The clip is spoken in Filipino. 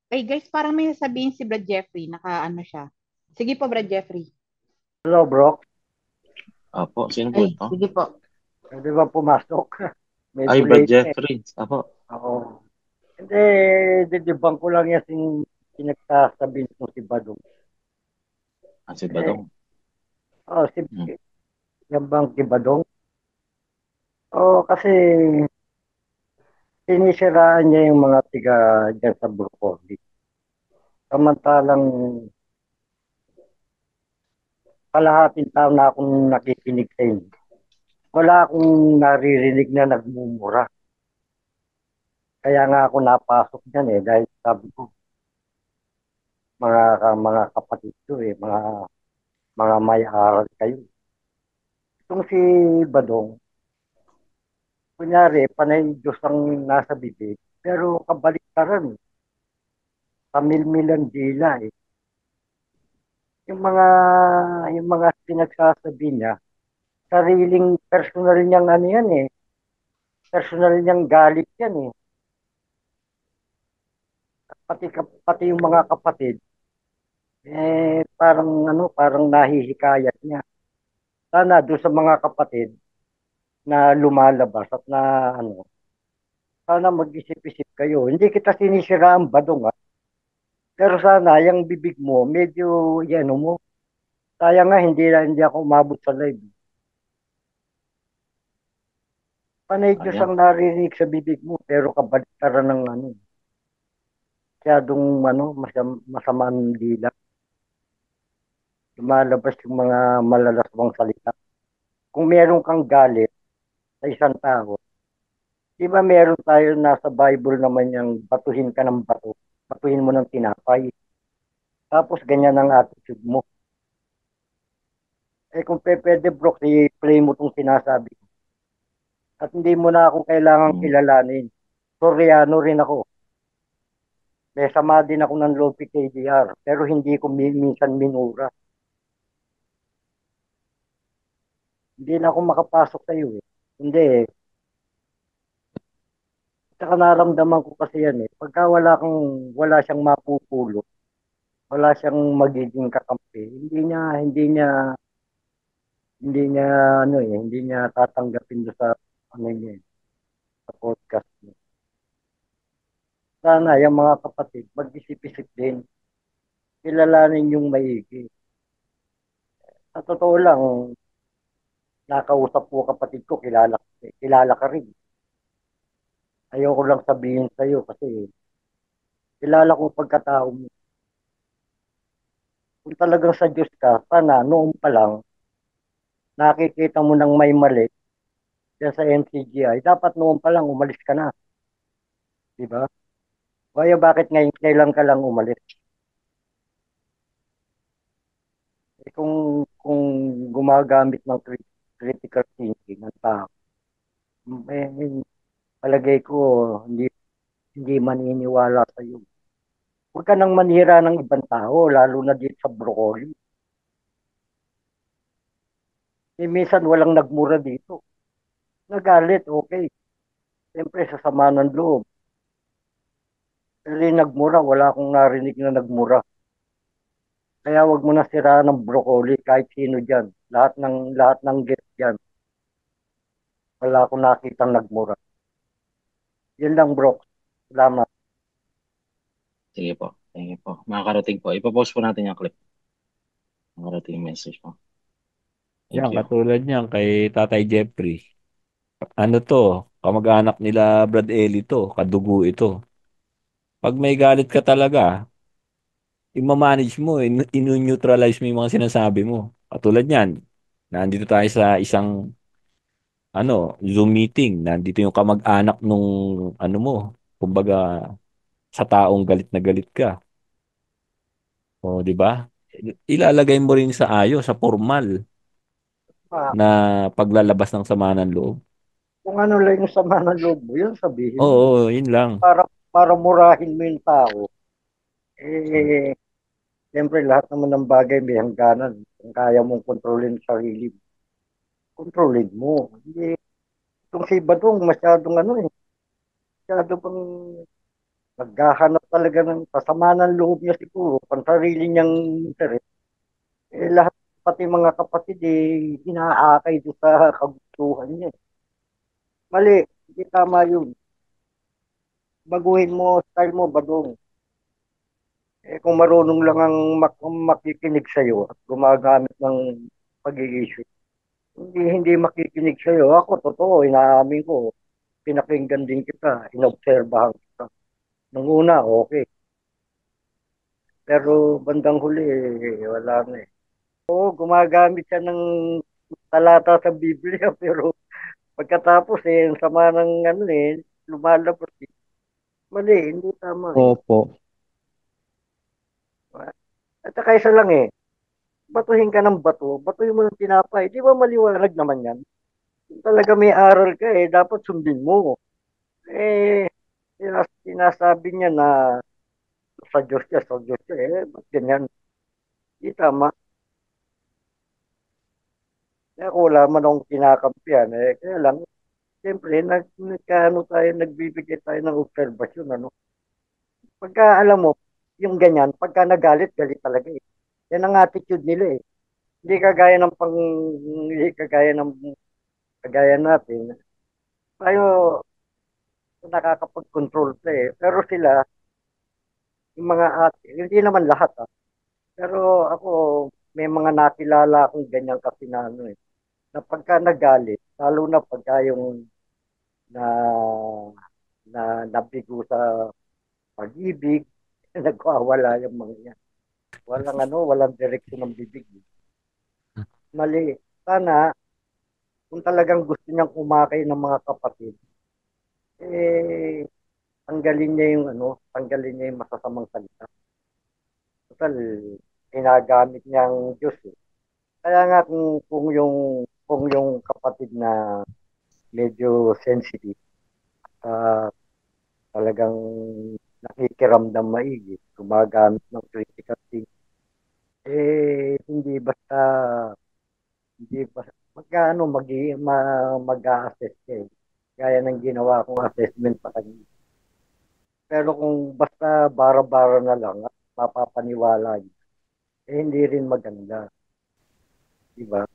Ay guys, parang may sasabihin si Brad Jeffrey, naka ano siya. Sige po, Brad Jeffrey. Hello, bro. Opo, sino po Ay, ito? sige po. Pwede ba pumasok? Ay, Medyo Brad late na eh. Jeffrey. Opo. Ako. Hindi, didibang ko lang yan sinagsasabi mo si Badong. Ah, si Eh, Badong. si Hmm. yan bang si Badong? Kasi sinisiraan niya yung mga tiga dyan sa Broccoli. Samantalang kalahating taon na akong nakikinig sa inyo. Wala akong naririnig na nagmumura. Kaya nga ako napasok dyan eh, dahil sabi ko, mga kapatid ko eh, mga may aral kayo. Itong si Badong, kunyari, panay Diyos ang nasa bibig, pero kabaliktaran, pamilmilan dila eh. Yung mga, yung mga pinagsasabi niya, sariling personal niyang ano yan eh, personal niyang galit yan eh. Pati yung mga kapatid, parang ano, parang nahihikayat niya. Sana doon sa mga kapatid na lumalabas at na ano, sana mag-isip-isip kayo. Hindi kita sinisiraan Badong ah. Pero sana yung bibig mo, medyo yan mo. Sayang nga hindi ako umabot sa live. Panay Diyos Ayan. ang narinig sa bibig mo pero kabaliktaran ng ano, masyadong ano, masama ang dila. Lumalabas yung mga malalaswang salita. Kung meron kang galit sa isang tao, di ba meron tayo nasa Bible naman yung batuhin ka ng bato, batuhin mo ng tinapay. Tapos ganyan ang attitude mo. Kung pwede bro, i-play mo tong sinasabi ko. At hindi mo na ako kailangang Hmm. kilalanin. Koreano rin ako. May sama din ako ng Lopi KDR. Pero hindi ko minsan minura. Hindi na ako makapasok sa iyo eh. Hindi eh. Tsaka naramdaman ko kasi yan eh. Pagka wala siyang mapupulot, wala siyang magiging kakampi, hindi niya ano eh, hindi niya tatanggapin do sa ano niya, eh, sa podcast niya. Sana yung mga kapatid, mag-isip-isip din, kilalanin yung maigi. Sa totoo lang, nakausap ko kapatid ko, kilala ka rin. Ayoko lang sabihin sa'yo kasi kilala ko pagkatao mo. Kung talagang sa Diyos ka, sana noon pa lang, nakikita mo nang may mali dyan sa NCGI, dapat noon pa lang umalis ka na. Di ba? Kaya bakit ngayon kailan ka lang umalis? Kung gumagamit ng critical thinking ng tao, palagay ko hindi hindi maniniwala sa iyo. Huwag ka nang manira ng ibang tao, lalo na dito sa broccoli. Minsan walang nagmura dito. Nagalit, okay. Siyempre, sa sama ng loob. Pero yung nagmura, wala akong narinig na nagmura. Kaya wag mo na siraan ng broccoli kahit sino dyan. Lahat ng guest dyan. Wala akong nakitang nagmura. Yun lang, bro. Salamat. Sige po. Thank you po. Makakarating po. Ipopost po natin yung clip. Makakarating yung message po. Yan, Thank you. katulad niyan kay Tatay Jeffrey. Ano to, kamag-anak nila Brad Eli to, kadugo ito. Pag may galit ka talaga, i-manage mo, inu-neutralize mo yung mga sinasabi mo. Katulad niyan, nandito tayo sa isang Zoom meeting. Nandito yung kamag-anak nung ano mo, kumbaga sa taong galit na galit ka. O, di ba? Ilalagay mo rin sa ayos, sa formal Ah, na paglalabas ng sama ng loob. kung ano lang yung sama ng loob mo, yun sabihin mo. Oo, yun lang. Para murahin mo yung tao. Eh, siyempre lahat naman ng bagay may hangganan. Kung kaya mong kontrolin ang sarili mo, kontrolin mo. Hindi, itong si Badong masyadong ano eh, masyado bang naghahanap talaga ng kasama ng loob niya siguro, pansarili niyang interes. Lahat, pati mga kapatid, inaakay doon sa kagustuhan niya. Mali, hindi tama yun. Baguhin mo, style mo, badong. Kung marunong lang ang makikinig sa'yo at gumagamit ng pag-i-issue, hindi makikinig sa'yo. Ako, totoo, inaamin ko, pinakinggan din kita, inobserbahan kita. Nung una, okay. Pero bandang huli, wala na eh. Oo, gumagamit siya ng talata sa Biblia, pero pagkatapos ang sama ng ano lumalabas eh. Mali, hindi tama eh. Opo. At saka isa lang batuhin ka ng bato, batuhin mo ng tinapay. Di ba maliwanag naman yan? Kung talaga may aral ka dapat sundin mo. Eh, sinasabi niya na sa Diyos siya ba't ganyan? Di tama. Kaya wala man akong kinakampihan kaya lang, siyempre, nagkaano tayo, nagbibigay tayo ng obserbasyon, ano? Pagka alam mo, yung ganyan, pagka nagalit, galit talaga eh. Yan ang attitude nila eh. Hindi kagaya natin. Tayo, nakakapag-control pa eh. Pero sila, yung mga ate, hindi naman lahat Pero ako, may mga nakilala akong ganyan kasi na na pagka nagalit, lalo na pagka yung na nabigo sa pag-ibig, nagwawala yung mga yan. Walang direksyon ng bibig. Mali. Sana, kung talagang gusto niyang kumakay ng mga kapatid, eh, tanggalin niya yung masasamang salita. Total, ginagamit niyang Diyos eh. Kaya nga kung yung kapatid na medyo sensitive, uh, talagang nakikiramdam maigi, gumagamit ng critical thinking, hindi basta mag-a-assess ka gaya ng ginawa kong assessment pa kanina. Pero kung basta bara-bara na lang at mapapaniwala niya, hindi rin maganda. Diba?